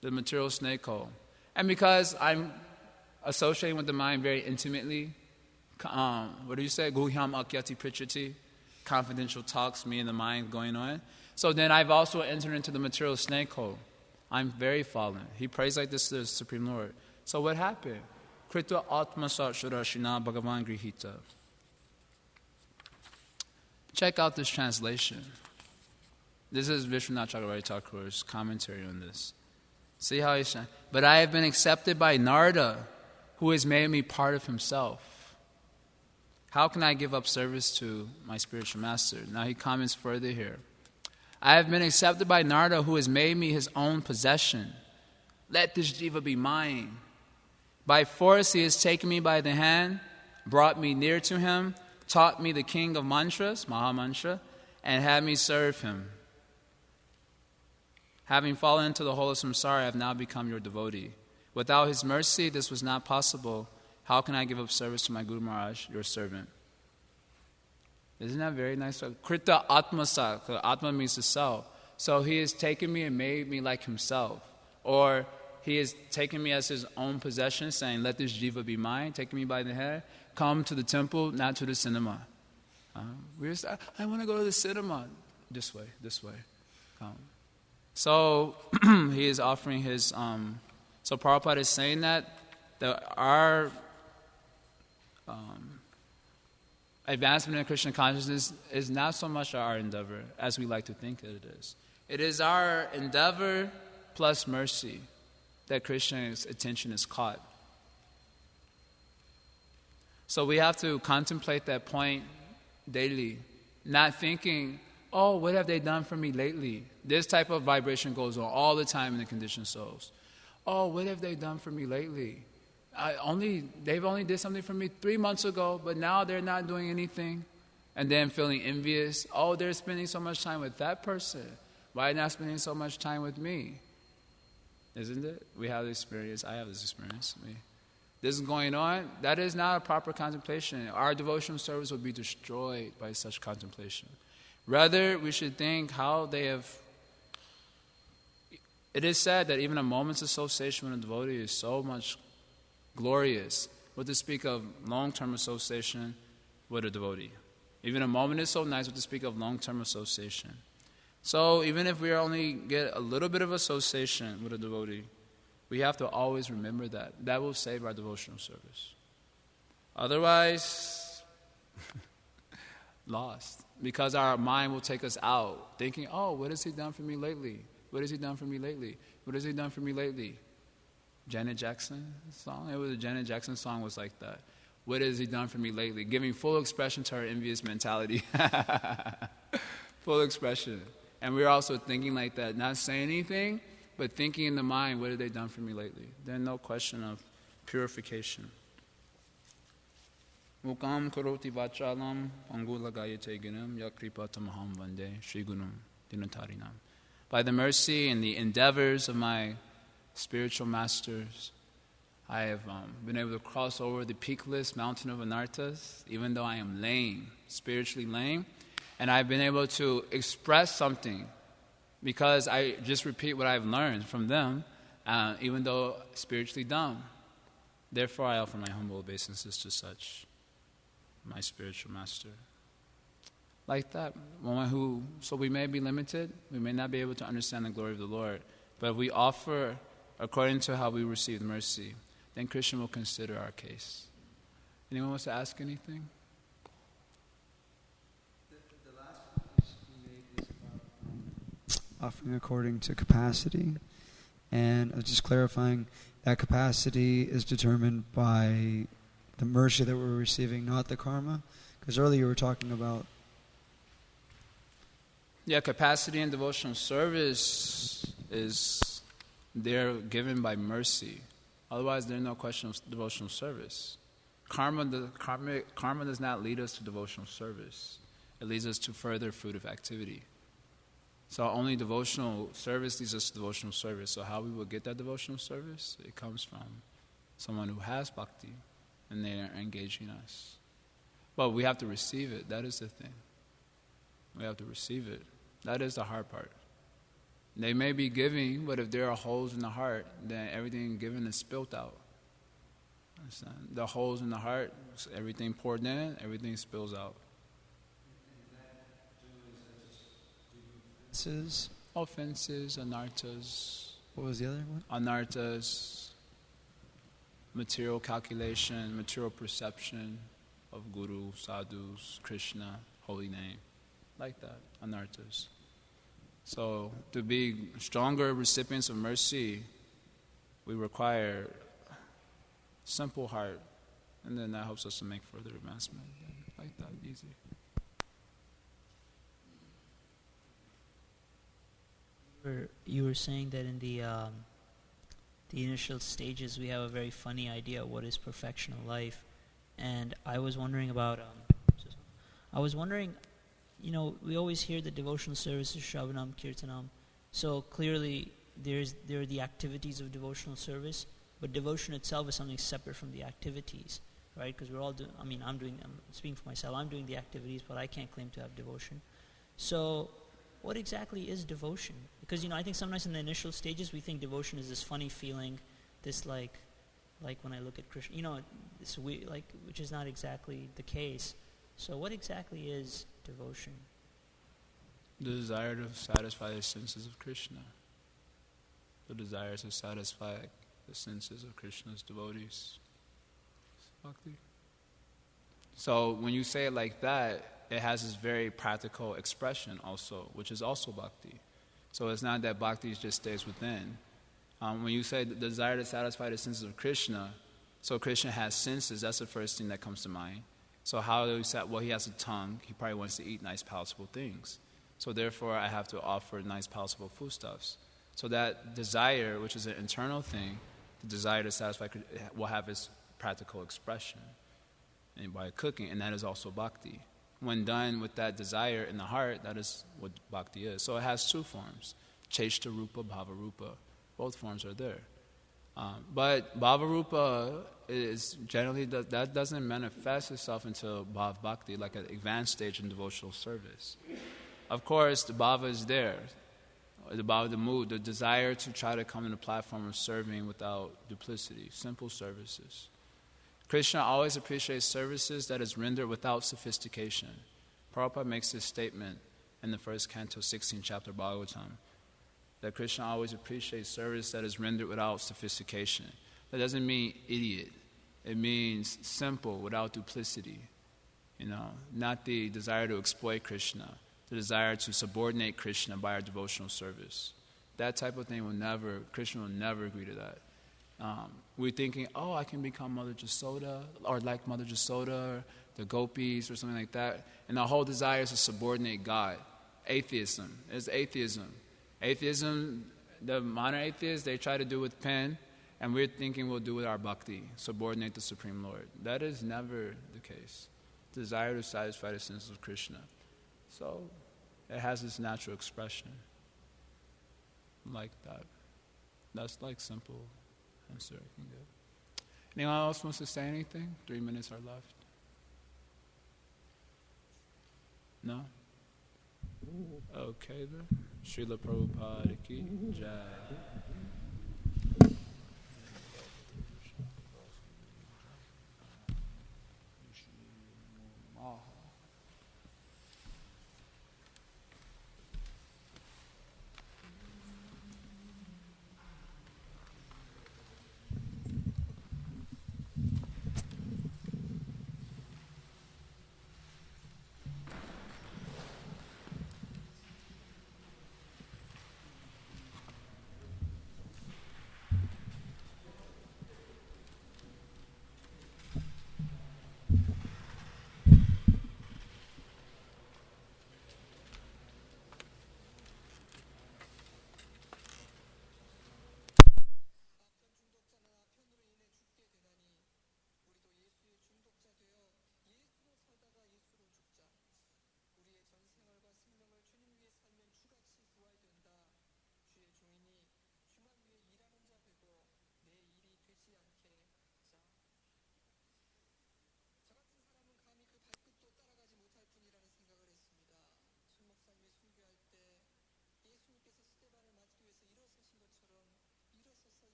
The material snake hole. And because I'm associating with the mind very intimately, what do you say? Guhyam akyati prichati. Confidential talks, me and the mind going on. So then I've also entered into the material snake hole. I'm very fallen. He prays like this to the Supreme Lord. So what happened? Krita atmasat shurashina bhagavan grihita. Check out this translation. This is Vishwanath Chakravarti Thakur's commentary on this. See how he's saying? But I have been accepted by Narada, who has made me part of himself. How can I give up service to my spiritual master? Now he comments further here. I have been accepted by Narada, who has made me his own possession. Let this jiva be mine. By force he has taken me by the hand, brought me near to him, taught me the king of mantras, Mahamantra, and had me serve him. Having fallen into the hole of samsara, I have now become your devotee. Without his mercy, this was not possible. How can I give up service to my Guru Maharaj, your servant? Isn't that very nice? Krita atmasa, atma means to self. So he has taken me and made me like himself. Or he has taken me as his own possession, saying, let this jiva be mine, taking me by the hand, come to the temple, not to the cinema. I want to go to the cinema. This way. So he is offering his... so Prabhupada is saying that our advancement in Krishna consciousness is not so much our endeavor as we like to think that it is. It is our endeavor plus mercy that Krishna's attention is caught. So we have to contemplate that point daily, not thinking, oh, what have they done for me lately? This type of vibration goes on all the time in the conditioned souls. Oh, what have they done for me lately? They've only did something for me 3 months ago, but now they're not doing anything. And then feeling envious. Oh, they're spending so much time with that person. Why not spending so much time with me? Isn't it? We have this experience. I have this experience. This is going on. That is not a proper contemplation. Our devotional service will be destroyed by such contemplation. Rather, we should think how they have... It is said that even a moment's association with a devotee is so much glorious. What to speak of long-term association with a devotee. Even a moment is so nice, what to speak of long-term association. So even if we only get a little bit of association with a devotee, we have to always remember that. That will save our devotional service. Otherwise, lost. Because our mind will take us out, thinking, oh, what has he done for me lately? What has he done for me lately? What has he done for me lately? Janet Jackson song? It was a Janet Jackson song was like that. What has he done for me lately? Giving full expression to our envious mentality. Full expression. And we're also thinking like that, not saying anything, but thinking in the mind, what have they done for me lately? Then no question of purification. Mukam karoti vachalam pangulagayate gunam yakripatamaham vande Shrigunam dinatarinam. By the mercy and the endeavors of my spiritual masters, I have been able to cross over the peakless mountain of Anarthas, even though I am lame, spiritually lame, and I've been able to express something because I just repeat what I've learned from them, even though spiritually dumb. Therefore, I offer my humble obeisances to such, my spiritual master. Like that, so we may be limited, we may not be able to understand the glory of the Lord, but if we offer according to how we receive mercy, then Krishna will consider our case. Anyone wants to ask anything? The last point you made is about offering according to capacity. And I was just clarifying that capacity is determined by the mercy that we're receiving, not the karma. Because earlier you were talking about... Yeah, capacity in devotional service is they're given by mercy. Otherwise, there's no question of devotional service. Karma does not lead us to devotional service. It leads us to further fruitive activity. So only devotional service leads us to devotional service. So how we will get that devotional service? It comes from someone who has bhakti, and they are engaging us. But we have to receive it. That is the thing. We have to receive it. That is the hard part. They may be giving, but if there are holes in the heart, then everything given is spilt out. Understand? The holes in the heart, everything poured in, everything spills out. Offenses, anarthas. What was the other one? Anarthas, material calculation, material perception of Guru, sadhus, Krishna, holy name. Like that, anarthas. So, to be stronger recipients of mercy, we require simple heart, and then that helps us to make further advancement. Like that, easy. You were saying that in the initial stages we have a very funny idea of what is perfection of life, and I was wondering about. We always hear the devotional services, Shravanam, Kirtanam. So clearly, there are the activities of devotional service, but devotion itself is something separate from the activities, right? Because we're all doing. I'm speaking for myself. I'm doing the activities, but I can't claim to have devotion. So, what exactly is devotion? Because I think sometimes in the initial stages we think devotion is this funny feeling, this like when I look at Krishna, this weird, which is not exactly the case. So what exactly is devotion? The desire to satisfy the senses of Krishna. The desire to satisfy the senses of Krishna's devotees. Bhakti. So when you say it like that, it has this very practical expression also, which is also bhakti. So it's not that bhakti just stays within. When you say the desire to satisfy the senses of Krishna, so Krishna has senses, that's the first thing that comes to mind. So how do we say, he has a tongue, he probably wants to eat nice palatable things. So therefore I have to offer nice palatable foodstuffs. So that desire, which is an internal thing, the desire to satisfy, will have its practical expression and by cooking, and that is also bhakti. When done with that desire in the heart, that is what bhakti is. So it has two forms, cheshta rupa, bhava rupa. Both forms are there. But bhava rupa is generally, that doesn't manifest itself until bhav bhakti, like an advanced stage in devotional service. Of course, the bhava is there. The bhava, the mood, the desire to try to come in a platform of serving without duplicity, simple services. Krishna always appreciates services that is rendered without sophistication. Prabhupada makes this statement in the first canto, 16th chapter of Bhagavatam, that Krishna always appreciates service that is rendered without sophistication. That doesn't mean idiot. It means simple, without duplicity. Not the desire to exploit Krishna, the desire to subordinate Krishna by our devotional service. That type of thing Krishna will never agree to that. We're thinking, I can become Mother Jasoda, or like Mother Jasoda, or the gopis, or something like that. And the whole desire is to subordinate God. Atheism is atheism. Atheism, the modern atheists, they try to do with pen, And we're thinking we'll do with our bhakti, subordinate the Supreme Lord. That is never the case. Desire to satisfy the senses of Krishna. So it has its natural expression. Like that. That's like simple answer I can give. Anyone else wants to say anything? 3 minutes are left. No? Okay then. Srila Prabhupada ki jai.